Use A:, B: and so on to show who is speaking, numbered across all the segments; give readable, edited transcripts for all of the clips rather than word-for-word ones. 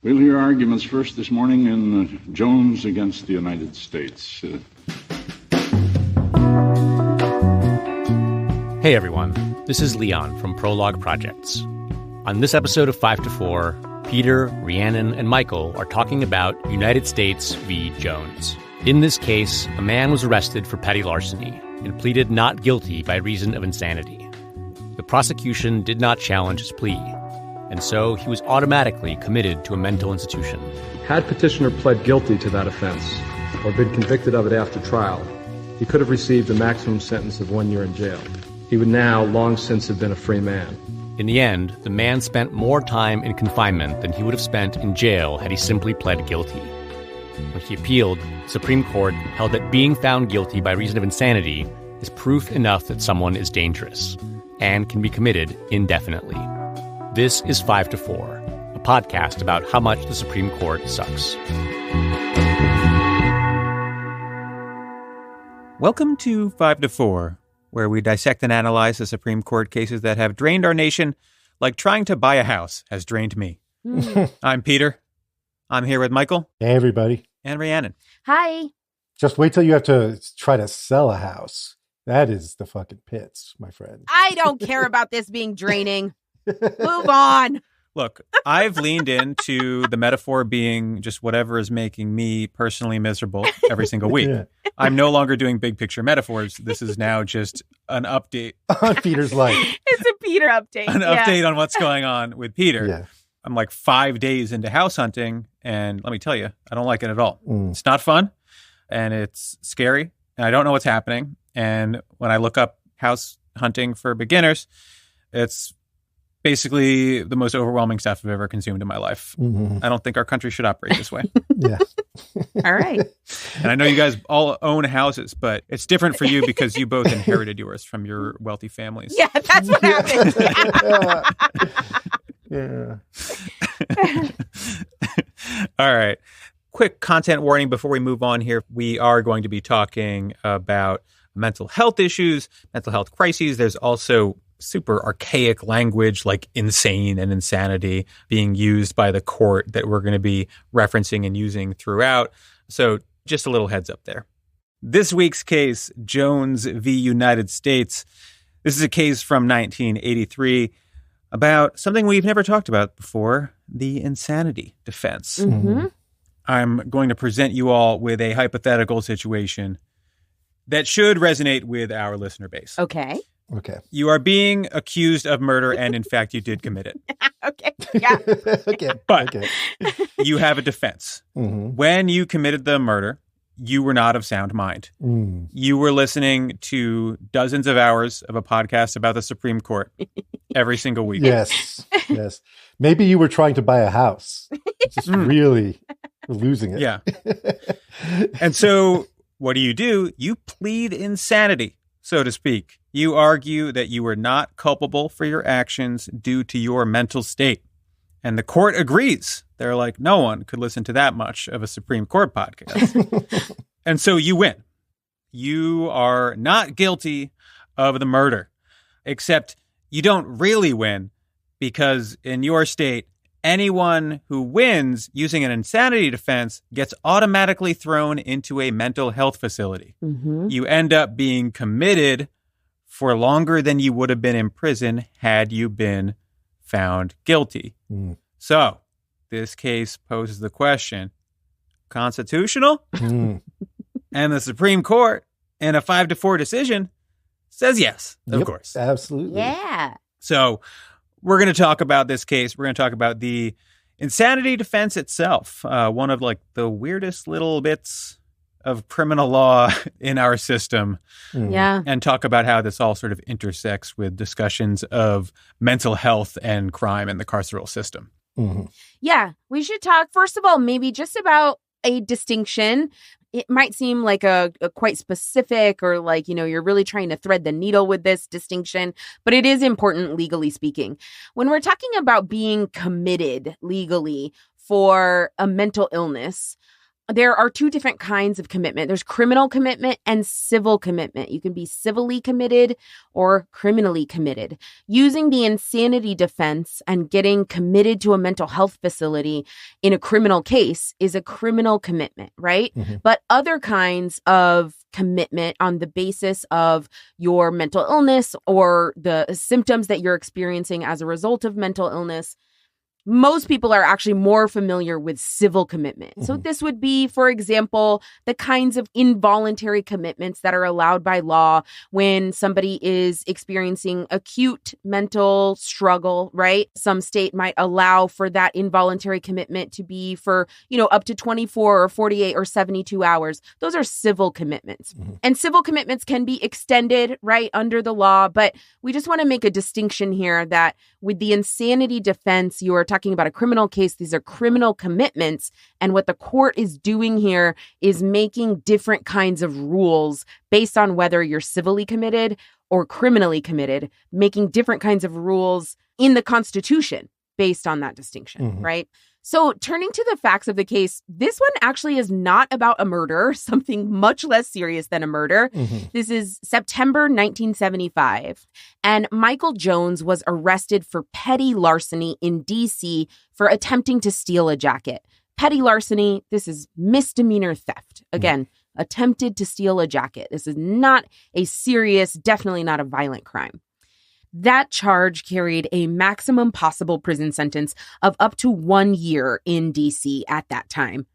A: We'll hear arguments first this morning in Jones against the United States.
B: Hey everyone, this is Leon from Prologue Projects. On this episode of 5 to 4, Peter, Rhiannon, and Michael are talking about United States v. Jones. In this case, a man was arrested for petty larceny and pleaded not guilty by reason of insanity. The prosecution did not challenge his plea, and so he was automatically committed to a mental institution.
C: Had Petitioner pled guilty to that offense, or been convicted of it after trial, he could have received a maximum sentence of 1 year in jail. He would now long since have been a free man.
B: In the end, the man spent more time in confinement than he would have spent in jail had he simply pled guilty. When he appealed, the Supreme Court held that being found guilty by reason of insanity is proof enough that someone is dangerous and can be committed indefinitely. This is 5 to 4, a podcast about how much the Supreme Court sucks.
D: Welcome to 5 to 4, where we dissect and analyze the Supreme Court cases that have drained our nation like trying to buy a house has drained me. I'm Peter. I'm here with Michael.
E: Hey, everybody.
D: And Rhiannon.
F: Hi.
E: Just wait till you have to try to sell a house. That is the fucking pits, my friend.
F: I don't care about this being draining. Move on.
D: Look, I've leaned into the metaphor being just whatever is making me personally miserable every single week. Yeah. I'm no longer doing big picture metaphors. This is now just an update
E: on Peter's life.
F: It's a Peter update.
D: Update on what's going on with Peter.
E: Yeah.
D: I'm like 5 days into house hunting, and let me tell you, I don't like it at all. It's not fun, and it's scary, and I don't know what's happening. And when I look up house hunting for beginners, it's basically the most overwhelming stuff I've ever consumed in my life. Mm-hmm. I don't think our country should operate this way.
E: Yeah.
F: All right.
D: And I know you guys all own houses, but it's different for you because you both inherited yours from your wealthy families.
F: Yeah, that's what happened.
E: Yeah.
D: All right. Quick content warning before we move on here. We are going to be talking about mental health issues, mental health crises. There's also super archaic language like insane and insanity being used by the court that we're going to be referencing and using throughout. So just a little heads up there. This week's case, Jones v. United States. This is a case from 1983 about something we've never talked about before, the insanity defense.
F: Mm-hmm.
D: I'm going to present you all with a hypothetical situation that should resonate with our listener base.
F: Okay.
D: You are being accused of murder, and in fact, you did commit it.
F: Okay. Yeah.
E: Okay.
D: But you have a defense.
E: Mm-hmm.
D: When you committed the murder, you were not of sound mind. You were listening to dozens of hours of a podcast about the Supreme Court every single week.
E: Yes. Maybe you were trying to buy a house. Just really losing it.
D: Yeah. And so what do? You plead insanity, so to speak. You argue that you were not culpable for your actions due to your mental state. And the court agrees. They're like, no one could listen to that much of a Supreme Court podcast. And so you win. You are not guilty of the murder, except you don't really win because in your state, anyone who wins using an insanity defense gets automatically thrown into a mental health facility.
F: Mm-hmm.
D: You end up being committed for longer than you would have been in prison had you been found guilty. So this case poses the question, constitutional? And the Supreme Court, in a 5 to 4 decision, says yes, of course.
E: Absolutely.
F: Yeah.
D: So we're going to talk about this case. We're going to talk about the insanity defense itself, one of like the weirdest little bits of criminal law in our system.
F: Yeah.
D: And talk about how this all sort of intersects with discussions of mental health and crime in the carceral system.
E: Mm-hmm.
F: Yeah. We should talk, first of all, maybe just about a distinction. It might seem like a quite specific or like, you're really trying to thread the needle with this distinction, but it is important legally speaking. When we're talking about being committed legally for a mental illness, there are two different kinds of commitment. There's criminal commitment and civil commitment. You can be civilly committed or criminally committed. Using the insanity defense and getting committed to a mental health facility in a criminal case is a criminal commitment, right? Mm-hmm. But other kinds of commitment on the basis of your mental illness or the symptoms that you're experiencing as a result of mental illness, most people are actually more familiar with civil commitment. Mm-hmm. So this would be, for example, the kinds of involuntary commitments that are allowed by law when somebody is experiencing acute mental struggle, right? Some state might allow for that involuntary commitment to be for, up to 24 or 48 or 72 hours. Those are civil commitments. Mm-hmm. And civil commitments can be extended, right, under the law. But we just want to make a distinction here that with the insanity defense, you are talking about a criminal case. These are criminal commitments. And what the court is doing here is making different kinds of rules based on whether you're civilly committed or criminally committed, making different kinds of rules in the Constitution based on that distinction, mm-hmm. right? So turning to the facts of the case, this one actually is not about a murder, something much less serious than a murder. Mm-hmm. This is September 1975, and Michael Jones was arrested for petty larceny in D.C. for attempting to steal a jacket. Petty larceny, this is misdemeanor theft. Again, attempted to steal a jacket. This is not a serious, definitely not a violent crime. That charge carried a maximum possible prison sentence of up to 1 year in D.C. at that time.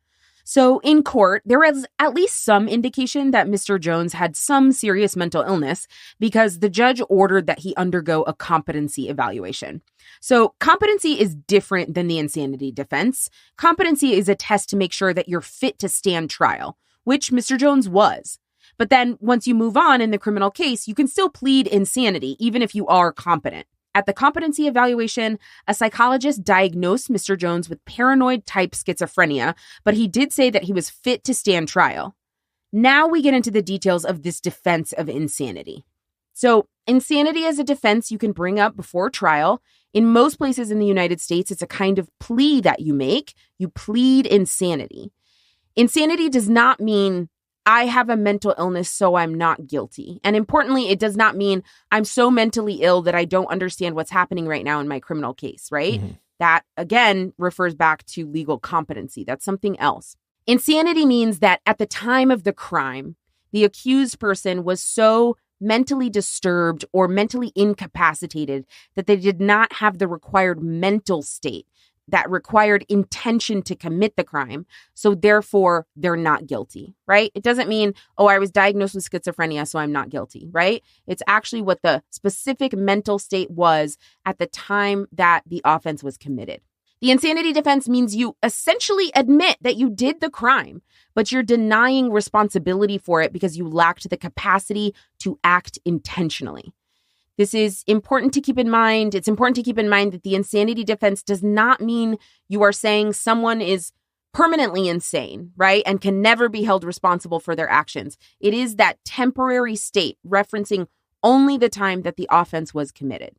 F: So in court, there was at least some indication that Mr. Jones had some serious mental illness because the judge ordered that he undergo a competency evaluation. So competency is different than the insanity defense. Competency is a test to make sure that you're fit to stand trial, which Mr. Jones was. But then once you move on in the criminal case, you can still plead insanity, even if you are competent. At the competency evaluation, a psychologist diagnosed Mr. Jones with paranoid-type schizophrenia, but he did say that he was fit to stand trial. Now we get into the details of this defense of insanity. So insanity as a defense you can bring up before trial. In most places in the United States, it's a kind of plea that you make. You plead insanity. Insanity does not mean I have a mental illness, so I'm not guilty. And importantly, it does not mean I'm so mentally ill that I don't understand what's happening right now in my criminal case, right? Mm-hmm. That, again, refers back to legal competency. That's something else. Insanity means that at the time of the crime, the accused person was so mentally disturbed or mentally incapacitated that they did not have the required mental state that required intention to commit the crime. So therefore, they're not guilty, right? It doesn't mean, I was diagnosed with schizophrenia, so I'm not guilty, right? It's actually what the specific mental state was at the time that the offense was committed. The insanity defense means you essentially admit that you did the crime, but you're denying responsibility for it because you lacked the capacity to act intentionally. This is important to keep in mind. It's important to keep in mind that the insanity defense does not mean you are saying someone is permanently insane, right? And can never be held responsible for their actions. It is that temporary state referencing only the time that the offense was committed.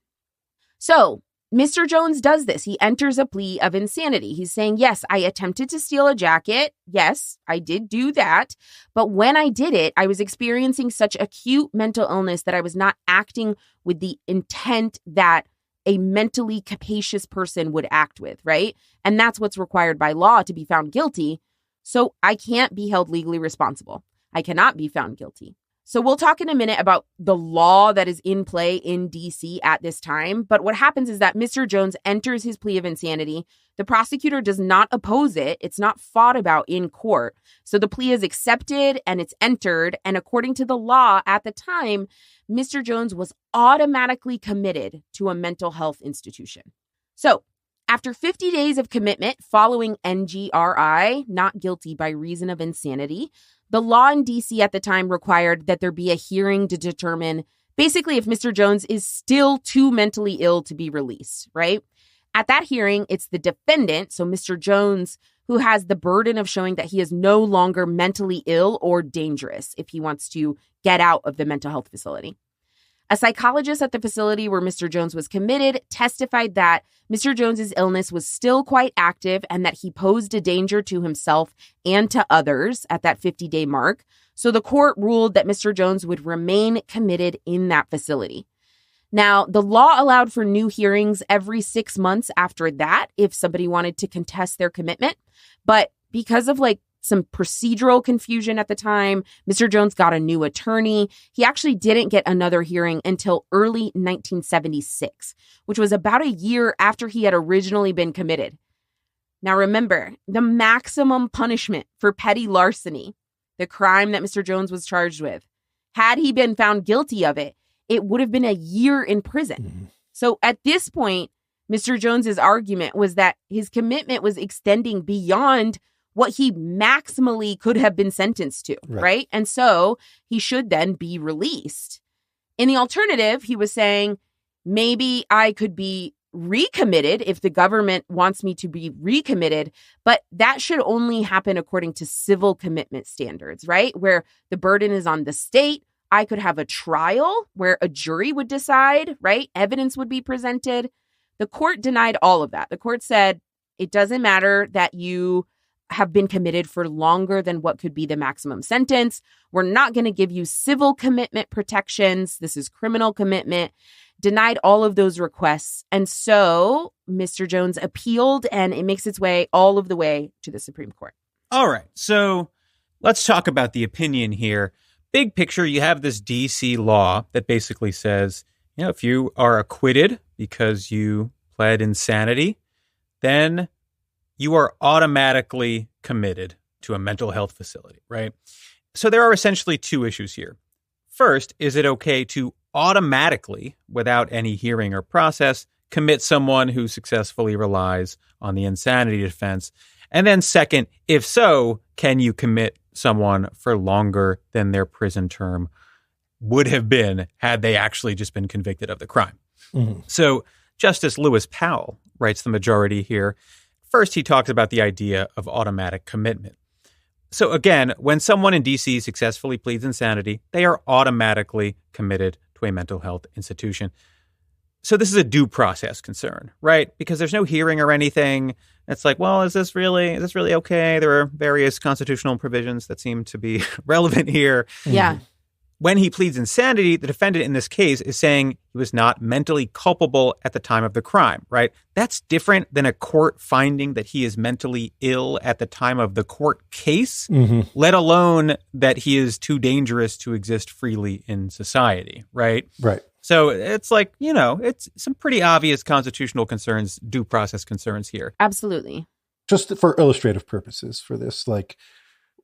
F: So Mr. Jones does this. He enters a plea of insanity. He's saying, yes, I attempted to steal a jacket. Yes, I did do that. But when I did it, I was experiencing such acute mental illness that I was not acting with the intent that a mentally capacious person would act with, right? And that's what's required by law to be found guilty. So I can't be held legally responsible. I cannot be found guilty. So we'll talk in a minute about the law that is in play in D.C. at this time. But what happens is that Mr. Jones enters his plea of insanity. The prosecutor does not oppose it. It's not fought about in court. So the plea is accepted and it's entered. And according to the law at the time, Mr. Jones was automatically committed to a mental health institution. So after 50 days of commitment following NGRI, not guilty by reason of insanity, the law in D.C. at the time required that there be a hearing to determine basically if Mr. Jones is still too mentally ill to be released, right? At that hearing, it's the defendant, so Mr. Jones, who has the burden of showing that he is no longer mentally ill or dangerous if he wants to get out of the mental health facility. A psychologist at the facility where Mr. Jones was committed testified that Mr. Jones's illness was still quite active and that he posed a danger to himself and to others at that 50-day mark. So the court ruled that Mr. Jones would remain committed in that facility. Now, the law allowed for new hearings every 6 months after that if somebody wanted to contest their commitment. But because of some procedural confusion at the time, Mr. Jones got a new attorney. He actually didn't get another hearing until early 1976, which was about a year after he had originally been committed. Now, remember, the maximum punishment for petty larceny, the crime that Mr. Jones was charged with, had he been found guilty of it, it would have been a year in prison. Mm-hmm. So at this point, Mr. Jones's argument was that his commitment was extending beyond what he maximally could have been sentenced to, right? And so he should then be released. In the alternative, he was saying, maybe I could be recommitted if the government wants me to be recommitted, but that should only happen according to civil commitment standards, right? Where the burden is on the state. I could have a trial where a jury would decide, right? Evidence would be presented. The court denied all of that. The court said, it doesn't matter that you have been committed for longer than what could be the maximum sentence. We're not going to give you civil commitment protections. This is criminal commitment. Denied all of those requests. And so Mr. Jones appealed, and it makes its way all of the way to the Supreme Court.
D: All right. So let's talk about the opinion here. Big picture, you have this D.C. law that basically says, if you are acquitted because you pled insanity, then you are automatically committed to a mental health facility, right? So there are essentially two issues here. First, is it okay to automatically, without any hearing or process, commit someone who successfully relies on the insanity defense? And then second, if so, can you commit someone for longer than their prison term would have been had they actually just been convicted of the crime? Mm-hmm. So Justice Lewis Powell writes the majority here. First, he talks about the idea of automatic commitment. So again, when someone in D.C. successfully pleads insanity, they are automatically committed to a mental health institution. So this is a due process concern, right? Because there's no hearing or anything. It's like, well, is this really okay? There are various constitutional provisions that seem to be relevant here.
F: Yeah.
D: When he pleads insanity, the defendant in this case is saying he was not mentally culpable at the time of the crime, right? That's different than a court finding that he is mentally ill at the time of the court case, let alone that he is too dangerous to exist freely in society, right?
E: Right.
D: So it's like, it's some pretty obvious constitutional concerns, due process concerns here.
F: Absolutely.
E: Just for illustrative purposes for this,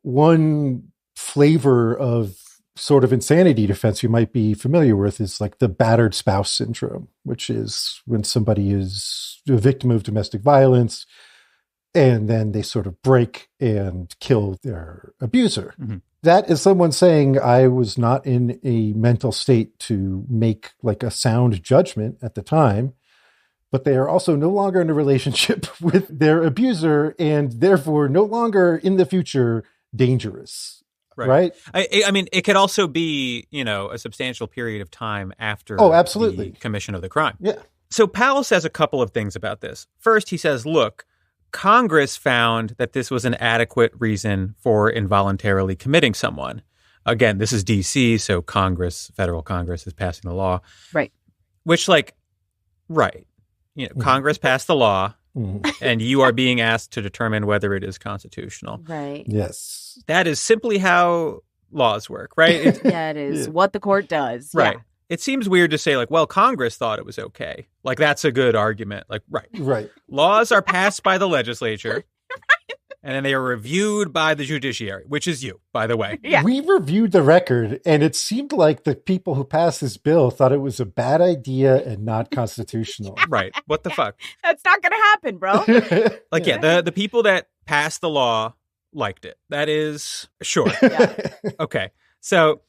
E: one flavor of sort of insanity defense you might be familiar with is the battered spouse syndrome, which is when somebody is a victim of domestic violence and then they sort of break and kill their abuser. Mm-hmm. That is someone saying, I was not in a mental state to make a sound judgment at the time, but they are also no longer in a relationship with their abuser and therefore no longer in the future dangerous. Right.
D: I mean, it could also be, a substantial period of time after
E: absolutely.
D: The commission of the crime.
E: Yeah.
D: So Powell says a couple of things about this. First, he says, look, Congress found that this was an adequate reason for involuntarily committing someone. Again, this is D.C., so federal Congress is passing the law.
F: Right.
D: Which, Congress passed the law. And you are being asked to determine whether it is constitutional.
F: Right.
E: Yes.
D: That is simply how laws work, right?
F: It is what the court does.
D: Right.
F: Yeah.
D: It seems weird to say, Congress thought it was okay. That's a good argument.
E: Right.
D: Laws are passed by the legislature. And then they are reviewed by the judiciary, which is you, by the way.
F: Yeah.
E: We reviewed the record, and it seemed like the people who passed this bill thought it was a bad idea and not constitutional.
D: Right. What the fuck?
F: That's not going to happen, bro.
D: The people that passed the law liked it. That is sure.
F: Yeah.
D: Okay. So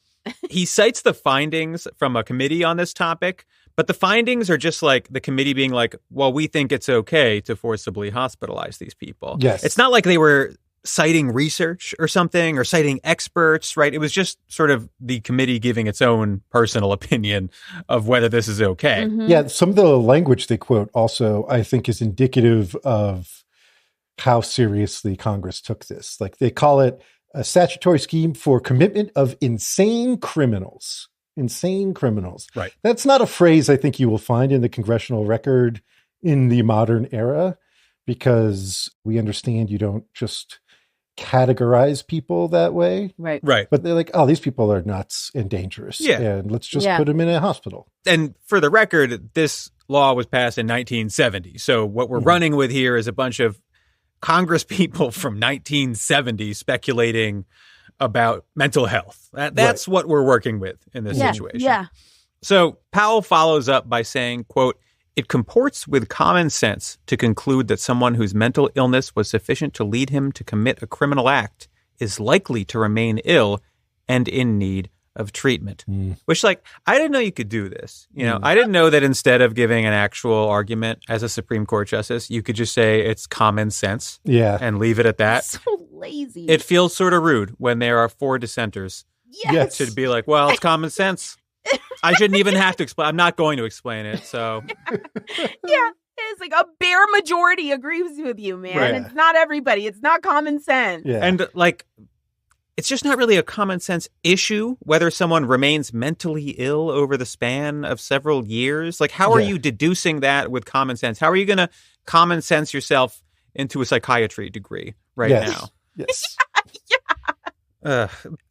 D: he cites the findings from a committee on this topic, but the findings are just the committee being well, we think it's okay to forcibly hospitalize these people.
E: Yes.
D: It's not like they were citing research or something, or citing experts, right? It was just sort of the committee giving its own personal opinion of whether this is okay.
F: Mhm.
E: Yeah, some of the language they quote also, I think, is indicative of how seriously Congress took this. Like, they call it a statutory scheme for commitment of insane criminals. Insane criminals.
D: Right.
E: That's not a phrase I think you will find in the congressional record in the modern era, because we understand you don't just categorize people that way.
F: Right.
D: Right.
E: But they're like, oh, these people are nuts and dangerous.
D: Yeah.
E: And let's just
F: Yeah.
E: put them in a hospital.
D: And for the record, this law was passed in 1970. So what we're running with here is a bunch of Congress people from 1970 speculating about mental health. That's what we're working with in this
F: Yeah.
D: situation.
F: Yeah.
D: So Powell follows up by saying, quote, "It comports with common sense to conclude that someone whose mental illness was sufficient to lead him to commit a criminal act is likely to remain ill and in need of treatment." Which, like, I didn't know you could do this. You know, I didn't know that instead of giving an actual argument as a Supreme Court justice, you could just say it's common sense
E: Yeah.
D: and leave it at that.
F: So lazy.
D: It feels sort of rude when there are 4 dissenters
F: yes.
D: to be like, well, it's common sense. I shouldn't even have to explain. I'm not going to explain it. So
F: Yeah. It's like a bare majority agrees with you, man.
D: Right.
F: It's not everybody. It's not common sense.
E: Yeah.
D: And like, it's just not really a common sense issue whether someone remains mentally ill over the span of several years. Like, how are
E: Yeah.
D: you deducing that with common sense? How are you going to common sense yourself into a psychiatry degree right
E: Yes.
D: now?
E: Yes.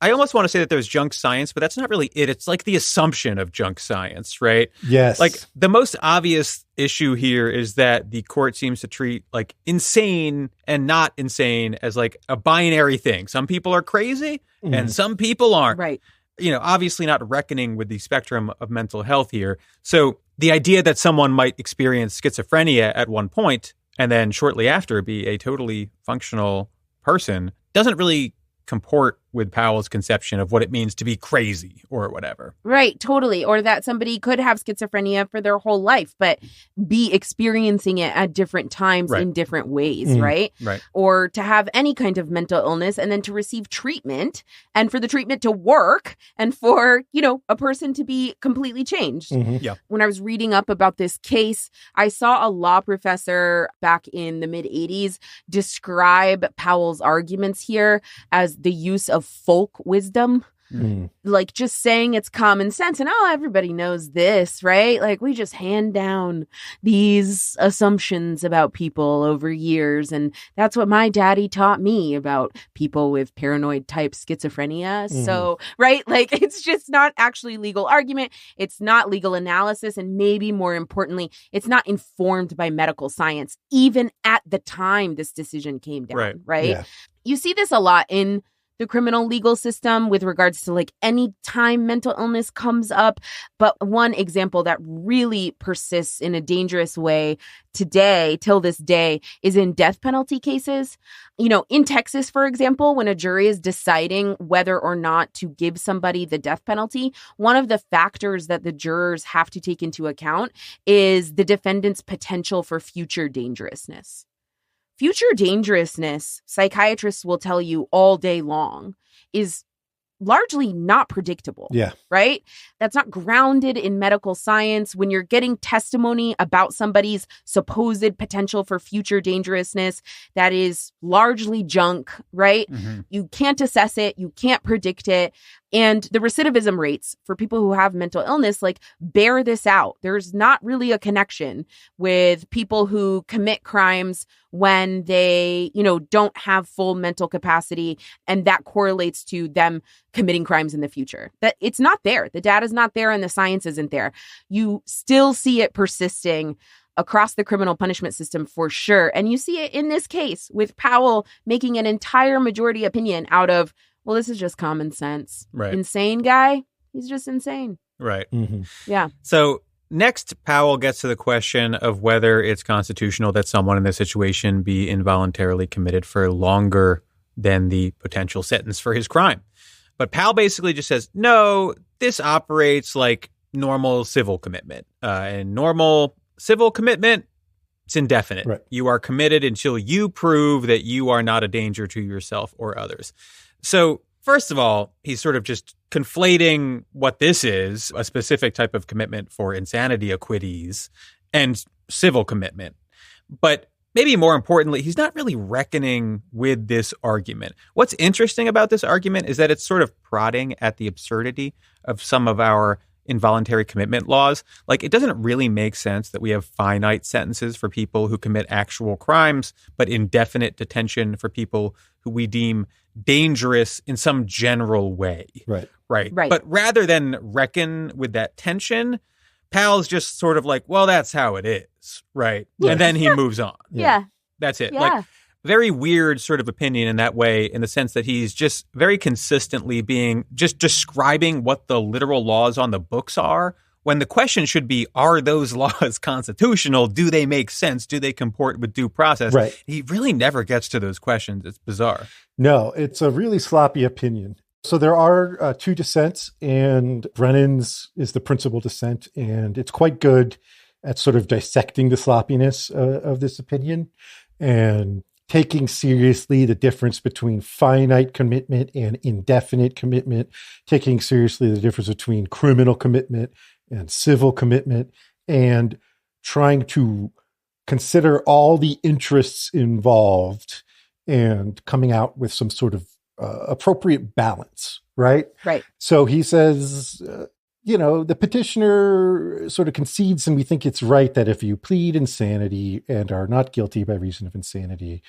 D: I almost want to say that there's junk science, but that's not really it. It's like the assumption of junk science, right?
E: Yes.
D: Like, the most obvious issue here is that the court seems to treat like insane and not insane as like a binary thing. Some people are crazy and some people aren't.
F: Right.
D: You know, obviously not reckoning with the spectrum of mental health here. So the idea that someone might experience schizophrenia at one point and then shortly after be a totally functional person doesn't really comport with Powell's conception of what it means to be crazy or whatever.
F: Right, totally. Or that somebody could have schizophrenia for their whole life, but be experiencing it at different times
D: Right.
F: in different ways, right?
D: Right.
F: Or to have any kind of mental illness and then to receive treatment and for the treatment to work and for, you know, a person to be completely changed.
E: Mhm.
F: When I was reading up about this case, I saw a law professor back in the mid 80s describe Powell's arguments here as the use of folk wisdom. Like just saying it's common sense and everybody knows this, right? Like we just hand down these assumptions about people over years, and that's what my daddy taught me about people with paranoid type schizophrenia. So, right, like it's just not actually legal argument, it's not legal analysis, and maybe more importantly, it's not informed by medical science even at the time this decision came down, right?
E: Yeah.
F: You see this a lot in the criminal legal system with regards to like any time mental illness comes up. But one example that really persists in a dangerous way today, till this day, is in death penalty cases. You know, in Texas, for example, when a jury is deciding whether or not to give somebody the death penalty, one of the factors that the jurors have to take into account is the defendant's potential for future dangerousness. Future dangerousness, psychiatrists will tell you all day long, is largely not predictable.
E: Yeah.
F: Right? That's not grounded in medical science. When you're getting testimony about somebody's supposed potential for future dangerousness, that is largely junk, right? You can't assess it. You can't predict it. And the recidivism rates for people who have mental illness, like, bear this out. There's not really a connection with people who commit crimes when they, you know, don't have full mental capacity, and that correlates to them committing crimes in the future. That it's not there. The data's not there and the science isn't there. You still see it persisting across the criminal punishment system for sure. And you see it in this case with Powell making an entire majority opinion out of, well, this is just common sense.
D: Right.
F: Insane guy. He's just insane.
D: Right.
F: Yeah.
D: So next, Powell gets to the question of whether it's constitutional that someone in this situation be involuntarily committed for longer than the potential sentence for his crime. But Powell basically just says, no, this operates like normal civil commitment. And normal civil commitment It's indefinite.
E: Right.
D: You are committed until you prove that you are not a danger to yourself or others. So first of all, he's sort of just conflating what this is, a specific type of commitment for insanity acquittees, and civil commitment. But maybe more importantly, he's not really reckoning with this argument. What's interesting about this argument is that it's sort of prodding at the absurdity of some of our involuntary commitment laws. Like, it doesn't really make sense that we have finite sentences for people who commit actual crimes, but indefinite detention for people who we deem dangerous in some general way.
E: Right.
F: Right.
D: But rather than reckon with that tension, Pal's just sort of like, well, that's how it is. Right.
E: Yeah.
D: And then he moves on.
F: Yeah.
D: That's it.
F: Yeah.
D: Like, very weird sort of opinion in that way, in the sense that he's just very consistently being just describing what the literal laws on the books are, when the question should be, are those laws constitutional? Do they make sense? Do they comport with due process?
E: Right.
D: He really never gets to those questions. It's bizarre.
E: No, it's a really sloppy opinion. So there are two dissents, and Brennan's is the principal dissent, and it's quite good at sort of dissecting the sloppiness of this opinion and taking seriously the difference between finite commitment and indefinite commitment, taking seriously the difference between criminal commitment and civil commitment, and trying to consider all the interests involved and coming out with some sort of appropriate balance, right?
F: Right.
E: So he says, the petitioner sort of concedes, and we think it's right that if you plead insanity and are not guilty by reason of insanity,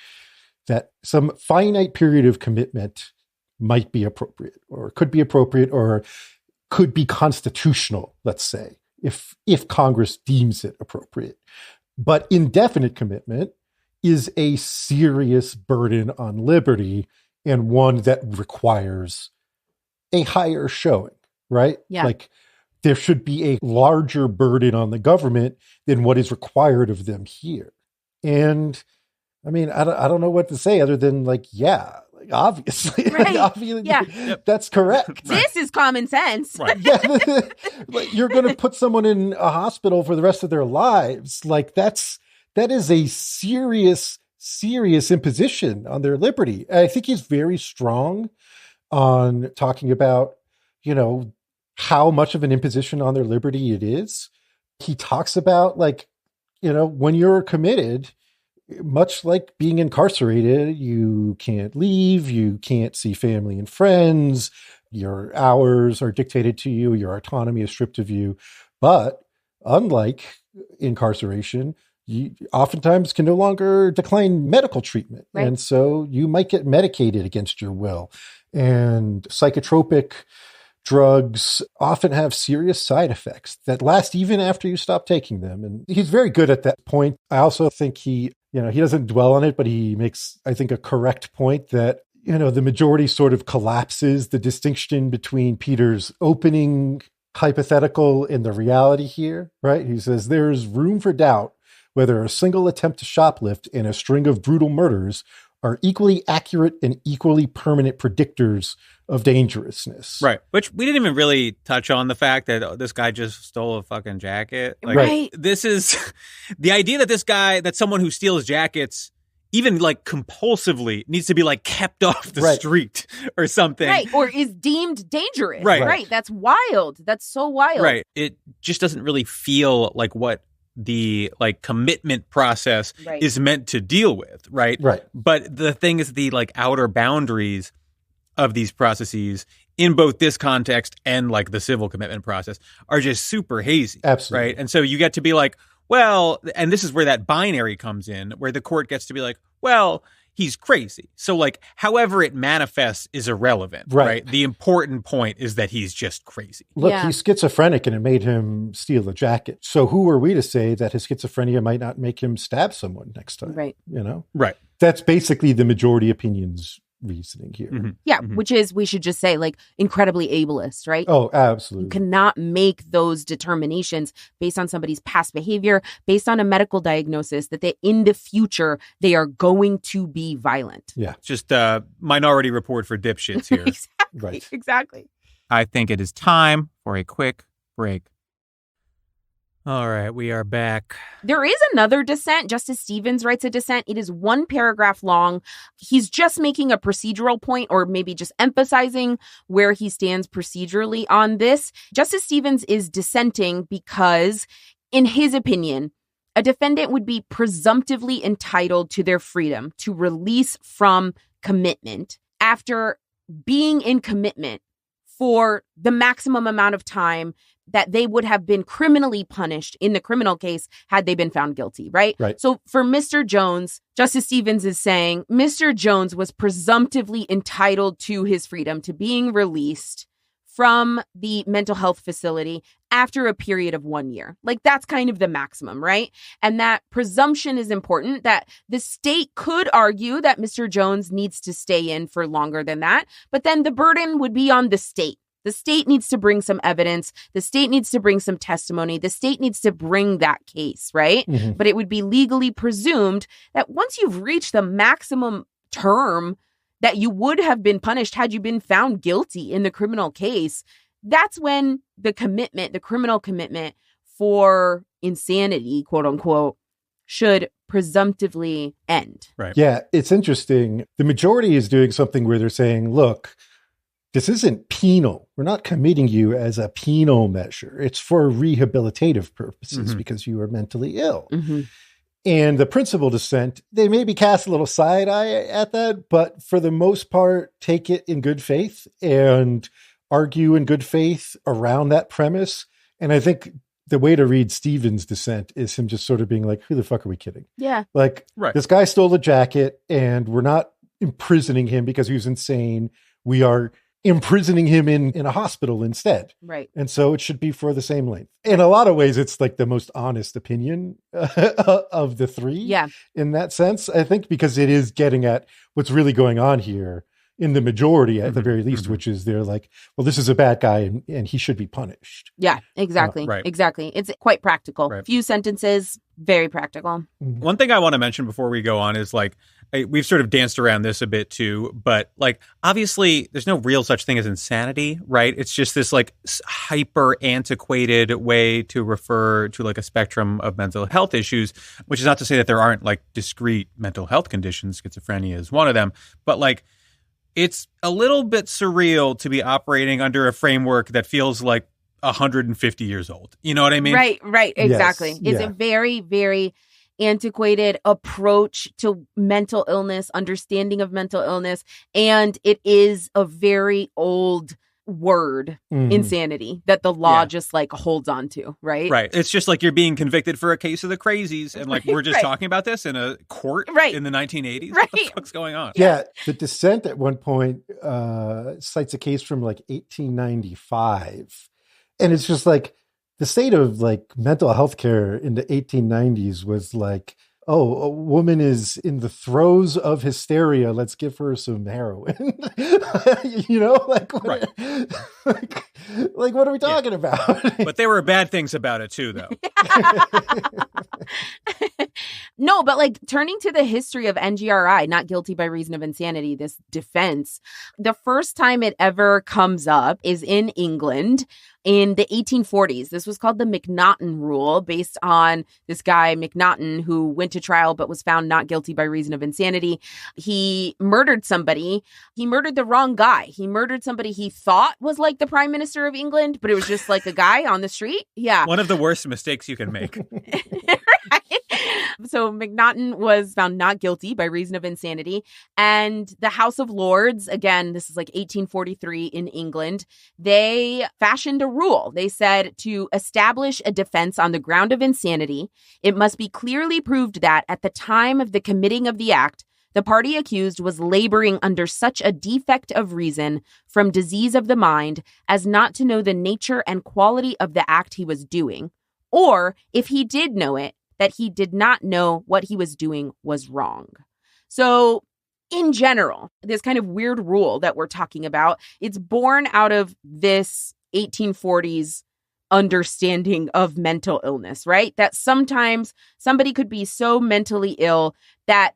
E: that some finite period of commitment might be appropriate, or could be appropriate, or could be constitutional, let's say, if Congress deems it appropriate. But indefinite commitment is a serious burden on liberty, and one that requires a higher showing, right?
F: Yeah.
E: Like, there should be a larger burden on the government than what is required of them here. And I mean, I don't know what to say other than obviously,
F: Right.
E: obviously,
F: Yeah.
E: That's correct.
F: This is common sense.
D: Right.
E: Yeah. Like, you're going to put someone in a hospital for the rest of their lives. Like, that is a serious imposition on their liberty. And I think he's very strong on talking about, how much of an imposition on their liberty it is. He talks about, when you're committed, much like being incarcerated, you can't leave, you can't see family and friends, your hours are dictated to you, your autonomy is stripped of you. But unlike incarceration, you oftentimes can no longer decline medical treatment.
F: Right.
E: And so you might get medicated against your will. And psychotropic drugs often have serious side effects that last even after you stop taking them. And he's very good at that point. I also think he doesn't dwell on it, but he makes, I think, a correct point that, the majority sort of collapses the distinction between Peter's opening hypothetical and the reality here, right? He says there's room for doubt whether a single attempt to shoplift and a string of brutal murders are equally accurate and equally permanent predictors of dangerousness.
D: Right. Which we didn't even really touch on the fact that this guy just stole a fucking jacket. Like,
F: Right.
D: This is the idea that someone who steals jackets, even compulsively, needs to be kept off the street or something.
F: Right. Or is deemed dangerous.
D: Right.
F: Right. That's wild. That's so wild.
D: Right. It just doesn't really feel like what the commitment process
F: Right.
D: is meant to deal with. Right.
E: Right.
D: But the thing is, the outer boundaries of these processes in both this context and the civil commitment process are just super hazy.
E: Absolutely.
D: Right. And so you get to be well, and this is where that binary comes in, where the court gets to be well, he's crazy. So however it manifests is irrelevant.
E: Right.
D: The important point is that he's just crazy.
E: Look,
F: Yeah.
E: he's schizophrenic and it made him steal a jacket. So who are we to say that his schizophrenia might not make him stab someone next time?
F: Right.
D: Right.
E: That's basically the majority opinion's reasoning here.
D: Mhm.
F: Yeah.
D: Mhm.
F: Which is, we should just say, incredibly ableist, right?
E: Oh,
F: You
E: absolutely.
F: cannot make those determinations based on somebody's past behavior, based on a medical diagnosis that in the future they are going to be violent.
E: Yeah.
D: Just a Minority Report for dipshits here.
F: Exactly.
E: Right.
F: Exactly.
D: I think it is time for a quick break. All right, we are back.
F: There is another dissent. Justice Stevens writes a dissent. It is one paragraph long. He's just making a procedural point, or maybe just emphasizing where he stands procedurally on this. Justice Stevens is dissenting because, in his opinion, a defendant would be presumptively entitled to their freedom to release from commitment after being in commitment for the maximum amount of time that they would have been criminally punished in the criminal case had they been found guilty, right?
E: Right.
F: So for Mr. Jones, Justice Stevens is saying Mr. Jones was presumptively entitled to his freedom, to being released from the mental health facility after a period of 1 year. Like, that's kind of the maximum, right? And that presumption is important, that the state could argue that Mr. Jones needs to stay in for longer than that, but then the burden would be on the state. The state needs to bring some evidence. The state needs to bring some testimony. The state needs to bring that case, right?
E: Mm-hmm.
F: But it would be legally presumed that once you've reached the maximum term that you would have been punished had you been found guilty in the criminal case, that's when the commitment, the criminal commitment for insanity, quote unquote, should presumptively end.
D: Right.
E: Yeah, it's interesting. The majority is doing something where they're saying, look, this isn't penal. We're not committing you as a penal measure. It's for rehabilitative purposes because you are mentally ill.
F: Mm-hmm.
E: And the principal dissent, they maybe cast a little side eye at that, but for the most part, take it in good faith and argue in good faith around that premise. And I think the way to read Stevens' dissent is him just sort of being like, who the fuck are we kidding?
F: Yeah.
E: Like,
D: Right.
E: This guy stole a jacket and we're not imprisoning him because he was insane. We are imprisoning him in a hospital instead.
F: Right.
E: And so it should be for the same length. In a lot of ways, it's like the most honest opinion of the three.
F: Yeah.
E: In that sense, I think, because it is getting at what's really going on here in the majority, at the very least, which is they're like, well, this is a bad guy and he should be punished.
F: Yeah, exactly.
D: Right.
F: Exactly. It's quite practical.
D: Right.
F: Few sentences, very practical.
D: One thing I want to mention before we go on is, like, we've sort of danced around this a bit too, but, like, obviously there's no real such thing as insanity, right? It's just this, like, hyper antiquated way to refer to, like, a spectrum of mental health issues, which is not to say that there aren't, like, discrete mental health conditions. Schizophrenia is one of them, but, like, it's a little bit surreal to be operating under a framework that feels like 150 years old. You know what I mean?
F: Right. Exactly.
E: Yes,
F: It's
E: yeah.
F: a very, very antiquated approach to mental illness, understanding of mental illness. And it is a very old word, insanity, that the law just, like, holds on to, right?
D: Right. It's just like you're being convicted for a case of the crazies. And, like, we're just
F: Right.
D: talking about this in a court
F: Right.
D: in the 1980s.
F: Right.
D: What the fuck's going on?
E: Yeah. The dissent at one point cites a case from like 1895. And it's just like the state of, like, mental health care in the 1890s was like, oh, a woman is in the throes of hysteria. Let's give her some heroin. You know, like, what, like, what are we talking about?
D: But there were bad things about it too, though.
F: No, but, like, turning to the history of NGRI, not guilty by reason of insanity, this defense, the first time it ever comes up is in England in the 1840s. This was called the Macnaghten Rule, based on this guy, Macnaghten, who went to trial but was found not guilty by reason of insanity. He murdered somebody. He murdered the wrong guy. He murdered somebody he thought was, like, the Prime Minister of England, but it was just, like, a guy on the street. Yeah.
D: One of the worst mistakes you can make.
F: So Macnaghten was found not guilty by reason of insanity. And the House of Lords, again, this is like 1843 in England, they fashioned a rule. They said to establish a defense on the ground of insanity, it must be clearly proved that at the time of the committing of the act, the party accused was laboring under such a defect of reason from disease of the mind as not to know the nature and quality of the act he was doing, or if he did know it, that he did not know what he was doing was wrong. So in general, this kind of weird rule that we're talking about, it's born out of this 1840s understanding of mental illness, right? That sometimes somebody could be so mentally ill that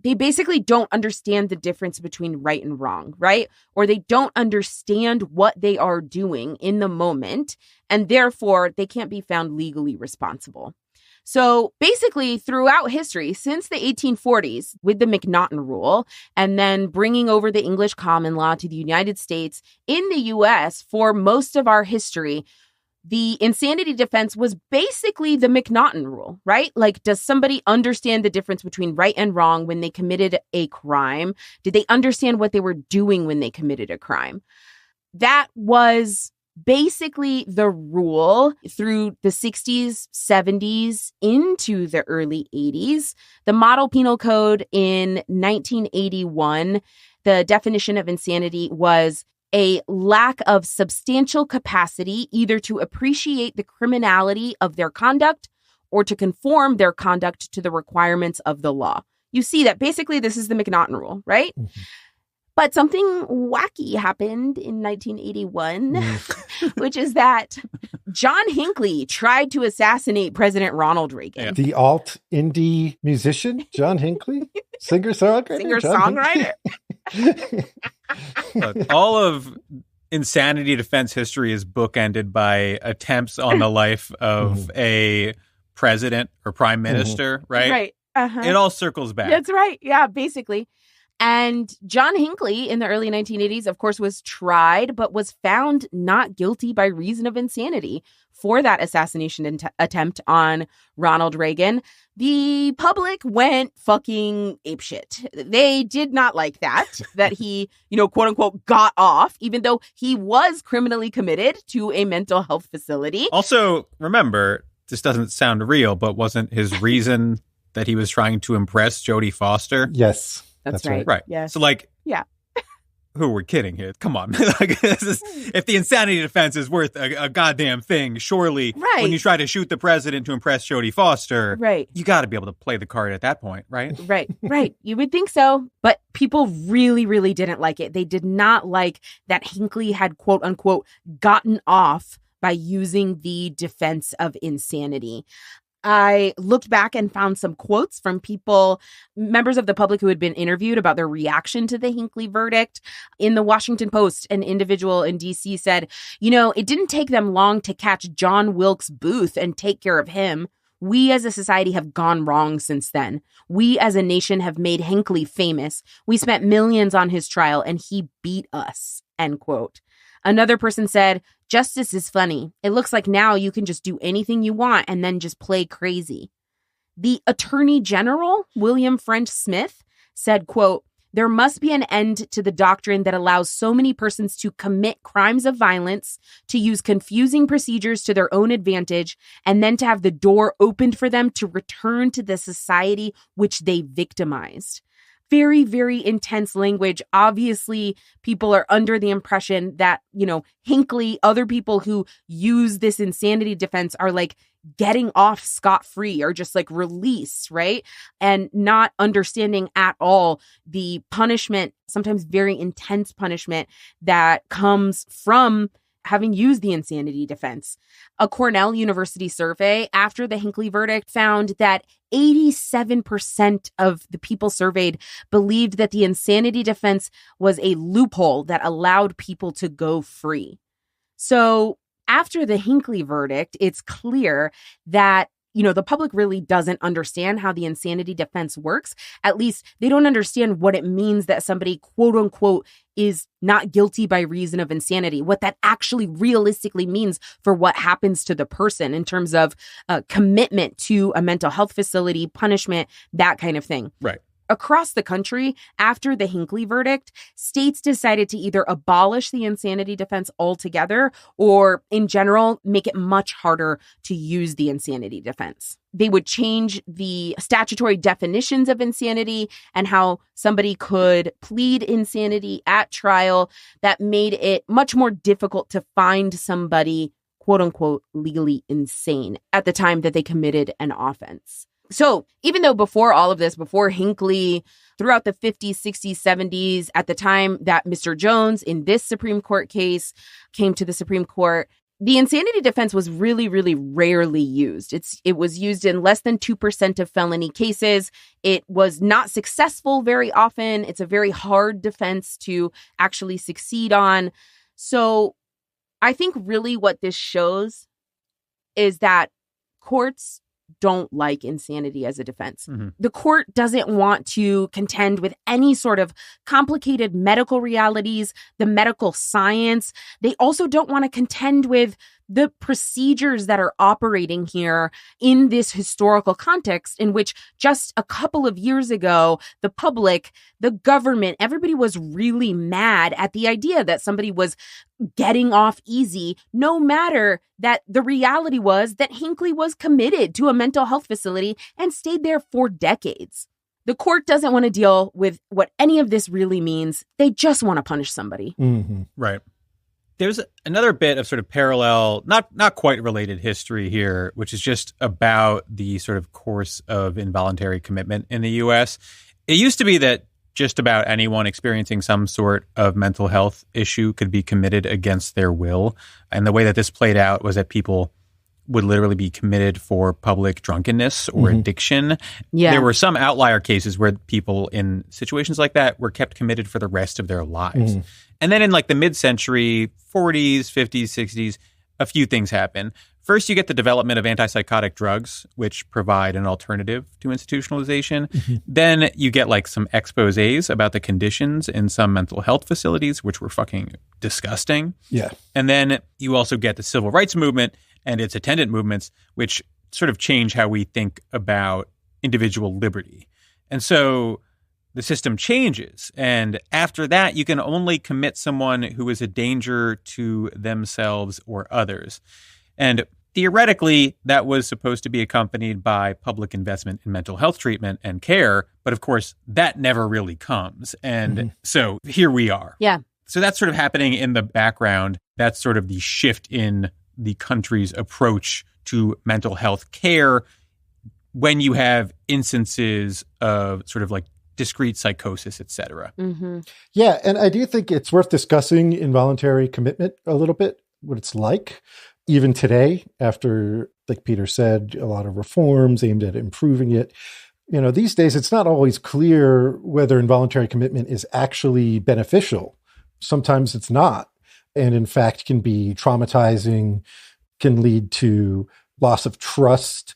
F: they basically don't understand the difference between right and wrong, right? Or they don't understand what they are doing in the moment, and therefore they can't be found legally responsible. So basically, throughout history, since the 1840s, with the McNaughton rule, and then bringing over the English common law to the United States, in the U.S., for most of our history, the insanity defense was basically the McNaughton rule, right? Like, does somebody understand the difference between right and wrong when they committed a crime? Did they understand what they were doing when they committed a crime? That was basically the rule through the 60s, 70s, into the early 80s. The Model Penal Code in 1981, the definition of insanity was a lack of substantial capacity either to appreciate the criminality of their conduct or to conform their conduct to the requirements of the law. You see that basically this is the McNaughton rule, right? Mm-hmm. But something wacky happened in 1981, which is that John Hinckley tried to assassinate President Ronald Reagan.
E: Yeah. The alt indie musician, John Hinckley? Singer-songwriter?
D: Look, all of insanity defense history is bookended by attempts on the life of a president or prime minister, right?
F: Right. Uh-huh.
D: It all circles back.
F: That's right. Yeah, basically. And John Hinckley in the early 1980s, of course, was tried, but was found not guilty by reason of insanity for that assassination attempt on Ronald Reagan. The public went fucking apeshit. They did not like that he, quote unquote, got off, even though he was criminally committed to a mental health facility.
D: Also, remember, this doesn't sound real, but wasn't his reason that he was trying to impress Jodie Foster?
E: Yes.
F: That's right.
D: Right.
F: Yes.
D: So,
F: yeah.
D: Who are we kidding here? Come on. If the insanity defense is worth a goddamn thing, surely when you try to shoot the president to impress Jodie Foster, you got to be able to play the card at that point, right?
F: Right. You would think so. But people really, really didn't like it. They did not like that Hinckley had, quote unquote, gotten off by using the defense of insanity. I looked back and found some quotes from people, members of the public who had been interviewed about their reaction to the Hinckley verdict. In the Washington Post, an individual in D.C. said, it didn't take them long to catch John Wilkes Booth and take care of him. We as a society have gone wrong since then. We as a nation have made Hinckley famous. We spent millions on his trial and he beat us, end quote. Another person said, justice is funny. It looks like now you can just do anything you want and then just play crazy. The Attorney General, William French Smith, said, quote, there must be an end to the doctrine that allows so many persons to commit crimes of violence, to use confusing procedures to their own advantage, and then to have the door opened for them to return to the society which they victimized. Very, very intense language. Obviously, people are under the impression that, Hinckley, other people who use this insanity defense are like getting off scot-free or just like released, right? And not understanding at all the punishment, sometimes very intense punishment that comes from having used the insanity defense. A Cornell University survey after the Hinckley verdict found that 87% of the people surveyed believed that the insanity defense was a loophole that allowed people to go free. So after the Hinckley verdict, it's clear that the public really doesn't understand how the insanity defense works. At least they don't understand what it means that somebody, quote unquote, is not guilty by reason of insanity, what that actually realistically means for what happens to the person in terms of commitment to a mental health facility, punishment, that kind of thing.
D: Right.
F: Across the country, after the Hinckley verdict, states decided to either abolish the insanity defense altogether or, in general, make it much harder to use the insanity defense. They would change the statutory definitions of insanity and how somebody could plead insanity at trial. That made it much more difficult to find somebody, quote unquote, legally insane at the time that they committed an offense. So even though before all of this, before Hinckley, throughout the 50s, 60s, 70s, at the time that Mr. Jones in this Supreme Court case came to the Supreme Court, the insanity defense was really, really rarely used. It was used in less than 2% of felony cases. It was not successful very often. It's a very hard defense to actually succeed on. So I think really what this shows is that courts don't like insanity as a defense. Mm-hmm. The court doesn't want to contend with any sort of complicated medical realities, the medical science. They also don't want to contend with the procedures that are operating here in this historical context in which just a couple of years ago, the public, the government, everybody was really mad at the idea that somebody was getting off easy, no matter that the reality was that Hinckley was committed to a mental health facility and stayed there for decades. The court doesn't want to deal with what any of this really means. They just want to punish somebody.
E: Mm-hmm.
D: Right. There's another bit of sort of parallel, not quite related history here, which is just about the sort of course of involuntary commitment in the U.S. It used to be that just about anyone experiencing some sort of mental health issue could be committed against their will. And the way that this played out was that people would literally be committed for public drunkenness or addiction.
F: Yeah.
D: There were some outlier cases where people in situations like that were kept committed for the rest of their lives. And then in like the mid-century, 40s, 50s, 60s, a few things happen. First, you get the development of antipsychotic drugs, which provide an alternative to institutionalization. Then you get like some exposés about the conditions in some mental health facilities, which were fucking disgusting.
E: Yeah.
D: And then you also get the civil rights movement and its attendant movements, which sort of change how we think about individual liberty. And so the system changes. And after that, you can only commit someone who is a danger to themselves or others. And theoretically, that was supposed to be accompanied by public investment in mental health treatment and care. But of course, that never really comes. And so here we are.
F: Yeah.
D: So that's sort of happening in the background. That's sort of the shift in the country's approach to mental health care when you have instances of sort of like discrete psychosis, et cetera.
E: Yeah. And I do think it's worth discussing involuntary commitment a little bit, what it's like. Even today, after, like Peter said, a lot of reforms aimed at improving it. You know, these days, it's not always clear whether involuntary commitment is actually beneficial. Sometimes it's not. And in fact, can be traumatizing, can lead to loss of trust,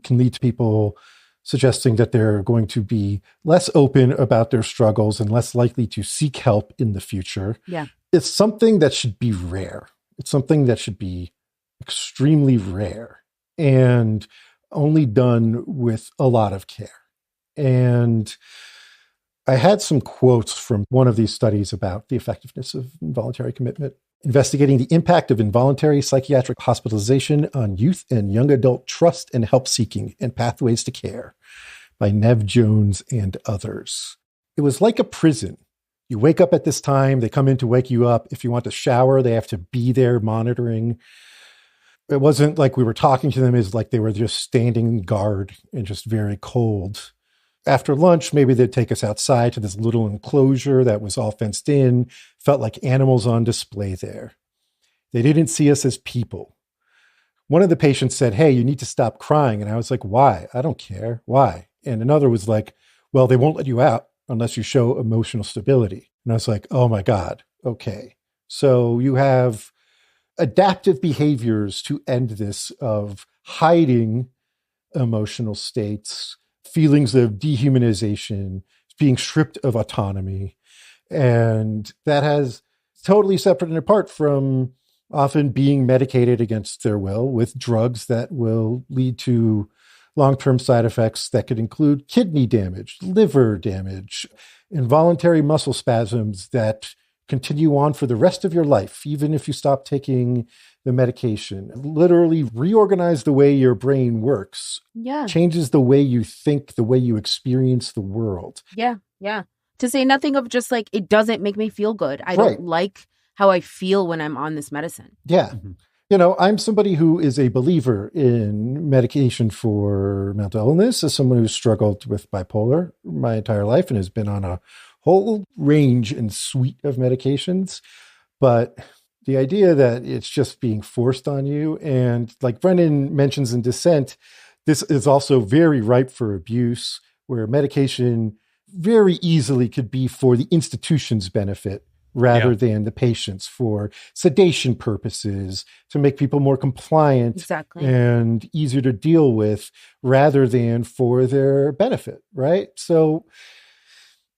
E: can lead to people suggesting that they're going to be less open about their struggles and less likely to seek help in the future.
F: Yeah.
E: It's something that should be rare. It's something that should be extremely rare and only done with a lot of care. And I had some quotes from one of these studies about the effectiveness of involuntary commitment, investigating the impact of involuntary psychiatric hospitalization on youth and young adult trust and help seeking and pathways to care by Nev Jones and others. It was like a prison. You wake up at this time, they come in to wake you up. If you want to shower, they have to be there monitoring. It wasn't like we were talking to them, it's like they were just standing guard and just very cold. After lunch, maybe they'd take us outside to this little enclosure that was all fenced in, felt like animals on display there. They didn't see us as people. One of the patients said, "Hey, you need to stop crying." And I was like, "Why? I don't care. Why?" And another was like, "Well, they won't let you out unless you show emotional stability." And I was like, "Oh my God. Okay." So you have adaptive behaviors to end this of hiding emotional states, feelings of dehumanization, being stripped of autonomy. And that has totally separate and apart from often being medicated against their will with drugs that will lead to long-term side effects that could include kidney damage, liver damage, involuntary muscle spasms that continue on for the rest of your life, even if you stop taking the medication. Literally reorganize the way your brain works.
F: Yeah.
E: Changes the way you think, the way you experience the world.
F: Yeah. Yeah. To say nothing of just like, it doesn't make me feel good. I
E: Right.
F: don't like how I feel when I'm on this medicine.
E: Yeah. You know, I'm somebody who is a believer in medication for mental illness, as someone who's struggled with bipolar my entire life and has been on a whole range and suite of medications. But, The idea that it's just being forced on you, and like Brennan mentions in dissent, this is also very ripe for abuse, where medication very easily could be for the institution's benefit rather than the patient's, for sedation purposes, to make people more compliant and easier to deal with, rather than for their benefit, right? So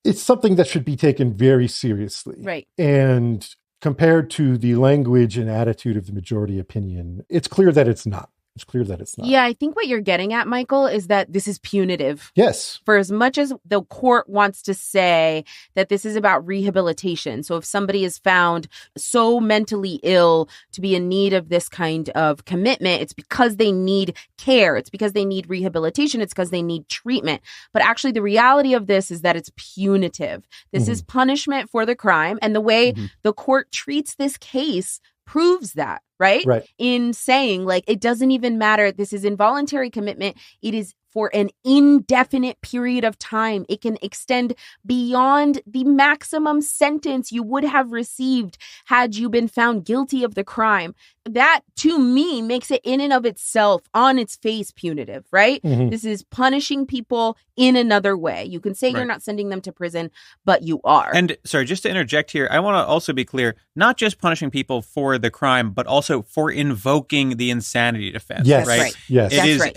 E: it's something that should be taken very seriously.
F: Right.
E: And compared to the language and attitude of the majority opinion, it's clear that it's not. It's clear that it's not.
F: Yeah, I think what you're getting at, Michael, is that this is punitive.
E: Yes.
F: For as much as the court wants to say that this is about rehabilitation. So if somebody is found so mentally ill to be in need of this kind of commitment, it's because they need care. It's because they need rehabilitation. It's because they need treatment. But actually, the reality of this is that it's punitive. This is punishment for the crime. And the way the court treats this case proves that, right? In saying, like, it doesn't even matter. This is involuntary commitment. It is for an indefinite period of time. It can extend beyond the maximum sentence you would have received had you been found guilty of the crime. That, to me, makes it in and of itself, on its face, punitive, right? This is punishing people in another way. You can say you're not sending them to prison, but you are.
D: And sorry, just to interject here, I want to also be clear, not just punishing people for the crime, but also for invoking the insanity defense, right?
E: Yes.
D: It is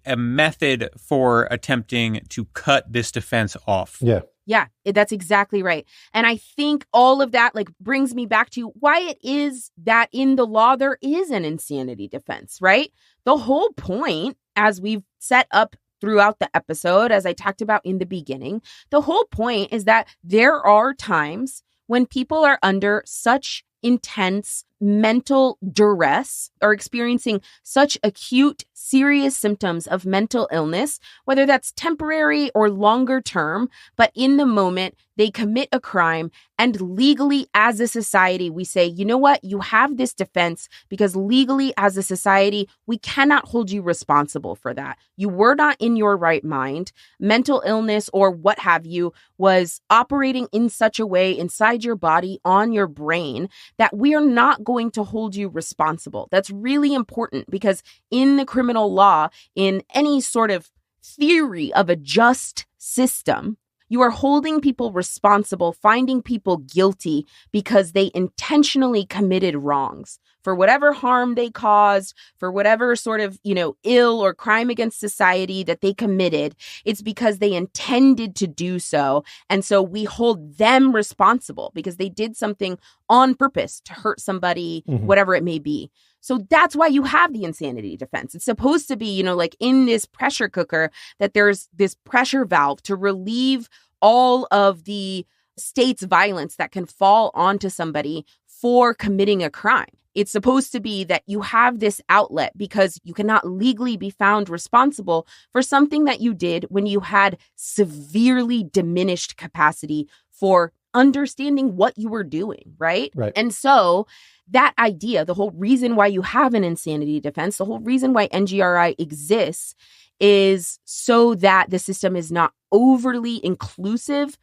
D: a method for attempting to cut this defense off.
F: Yeah, that's exactly right. And I think all of that brings me back to why it is that in the law there is an insanity defense, right? The whole point, as we've set up throughout the episode, as I talked about in the beginning, the whole point is that there are times when people are under such intense mental duress or experiencing such acute, serious symptoms of mental illness, whether that's temporary or longer term, but in the moment, they commit a crime. And legally, as a society, we say, you know what? You have this defense because legally, as a society, we cannot hold you responsible for that. You were not in your right mind. Mental illness or what have you was operating in such a way inside your body, on your brain, that we are not going to hold you responsible. That's really important because in the criminal law, in any sort of theory of a just system, you are holding people responsible, finding people guilty because they intentionally committed wrongs for whatever harm they caused, for whatever sort of, ill or crime against society that they committed. It's because they intended to do so. And so we hold them responsible because they did something on purpose to hurt somebody, whatever it may be. So that's why you have the insanity defense. It's supposed to be, in this pressure cooker, that there's this pressure valve to relieve all of the state's violence that can fall onto somebody for committing a crime. It's supposed to be that you have this outlet because you cannot legally be found responsible for something that you did when you had severely diminished capacity for understanding what you were doing, right? And so that idea, the whole reason why you have an insanity defense, the whole reason why NGRI exists is so that the system is not overly inclusive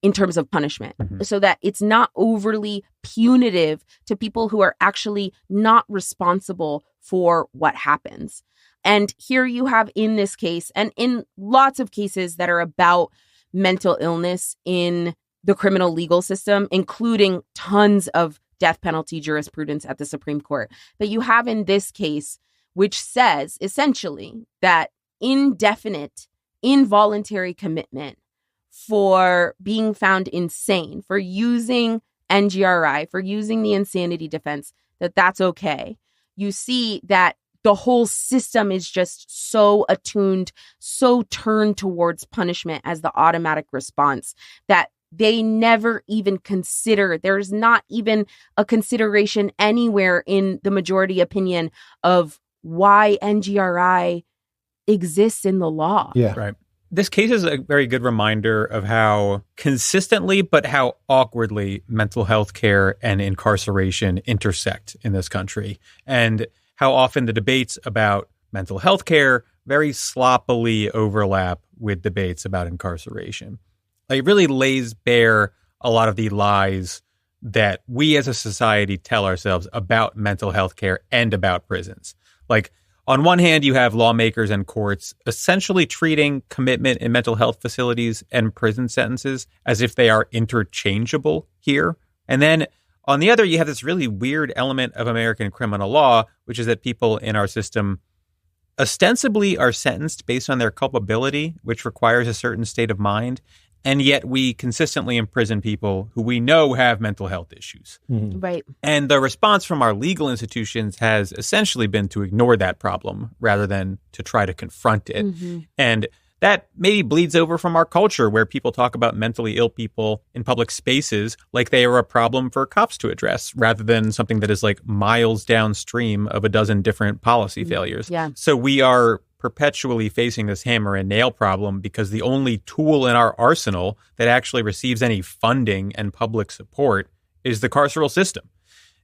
F: in terms of punishment, so that it's not overly punitive to people who are actually not responsible for what happens. And here you have in this case, and in lots of cases that are about mental illness in the criminal legal system, including tons of death penalty jurisprudence at the Supreme Court. But you have in this case, which says essentially that indefinite, involuntary commitment for being found insane, for using NGRI, for using the insanity defense, that's okay. You see that the whole system is just so attuned, so turned towards punishment as the automatic response that they never even consider, there's not even a consideration anywhere in the majority opinion of why NGRI exists in the law.
D: Right. This case is a very good reminder of how consistently, but how awkwardly mental health care and incarceration intersect in this country, and how often the debates about mental health care very sloppily overlap with debates about incarceration. It really lays bare a lot of the lies that we as a society tell ourselves about mental health care and about prisons. Like, on one hand, you have lawmakers and courts essentially treating commitment in mental health facilities and prison sentences as if they are interchangeable here. And then on the other, you have this really weird element of American criminal law, which is that people in our system ostensibly are sentenced based on their culpability, which requires a certain state of mind. And yet we consistently imprison people who we know have mental health issues.
E: Mm-hmm.
F: Right.
D: And the response from our legal institutions has essentially been to ignore that problem rather than to try to confront it.
F: Mm-hmm.
D: And that maybe bleeds over from our culture, where people talk about mentally ill people in public spaces like they are a problem for cops to address, rather than something that is like miles downstream of a dozen different policy failures.
F: Yeah.
D: So we are perpetually facing this hammer and nail problem because the only tool in our arsenal that actually receives any funding and public support is the carceral system.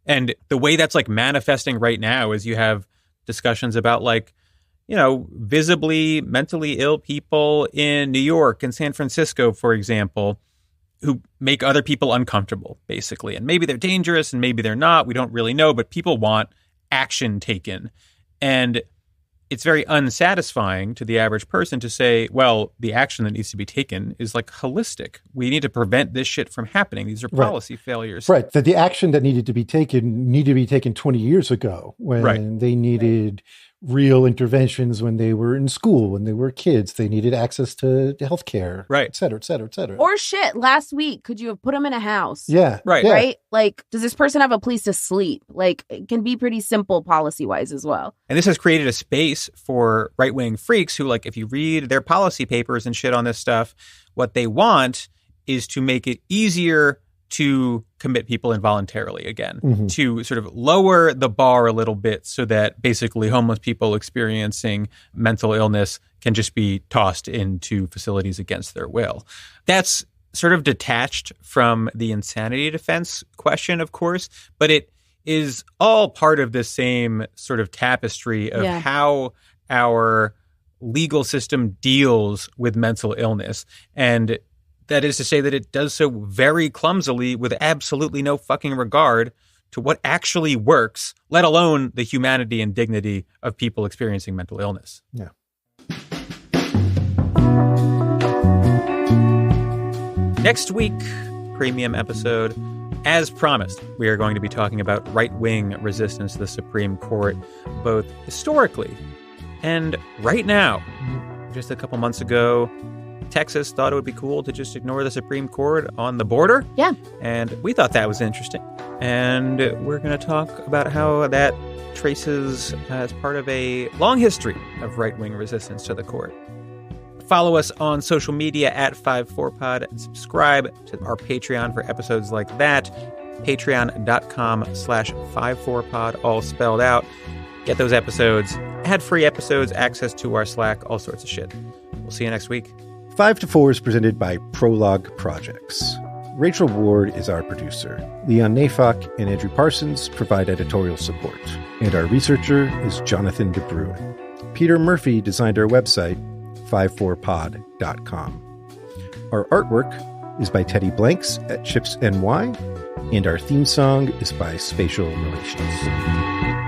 D: And the way that's like manifesting right now is you have discussions about like, you know, visibly mentally ill people in New York and San Francisco, for example, who make other people uncomfortable, basically. And maybe they're dangerous and maybe they're not. We don't really know, but people want action taken. And it's very unsatisfying to the average person to say, well, the action that needs to be taken is like holistic. We need to prevent this shit from happening. These are policy failures.
E: Right. That the action that needed to be taken 20 years ago when they needed real interventions, when they were in school, when they were kids, they needed access to health care, et cetera, et cetera, et cetera.
F: Or shit, last week, could you have put them in a house?
E: Yeah.
D: Right.
E: Yeah.
F: Right? Like, does this person have a place to sleep? Like, it can be pretty simple policy-wise as well.
D: And this has created a space for right-wing freaks who, like, if you read their policy papers and shit on this stuff, what they want is to make it easier to commit people involuntarily again, to sort of lower the bar a little bit so that basically homeless people experiencing mental illness can just be tossed into facilities against their will. That's sort of detached from the insanity defense question, of course, but it is all part of the same sort of tapestry of how our legal system deals with mental illness. And that is to say that it does so very clumsily with absolutely no fucking regard to what actually works, let alone the humanity and dignity of people experiencing mental illness.
E: Yeah.
D: Next week, premium episode, as promised, we are going to be talking about right-wing resistance to the Supreme Court, both historically and right now. Just a couple months ago, Texas thought it would be cool to just ignore the Supreme Court on the border.
F: Yeah.
D: And we thought that was interesting. And we're going to talk about how that traces as part of a long history of right-wing resistance to the court. Follow us on social media at 54pod and subscribe to our Patreon for episodes like that. Patreon.com/54pod, all spelled out. Get those episodes, ad-free episodes, access to our Slack, all sorts of shit. We'll see you next week.
E: 5 to 4 is presented by Prologue Projects. Rachel Ward is our producer. Leon Nafok and Andrew Parsons provide editorial support. And our researcher is Jonathan DeBruin. Peter Murphy designed our website, 54pod.com. Our artwork is by Teddy Blanks at Chips NY, and our theme song is by Spatial Relations.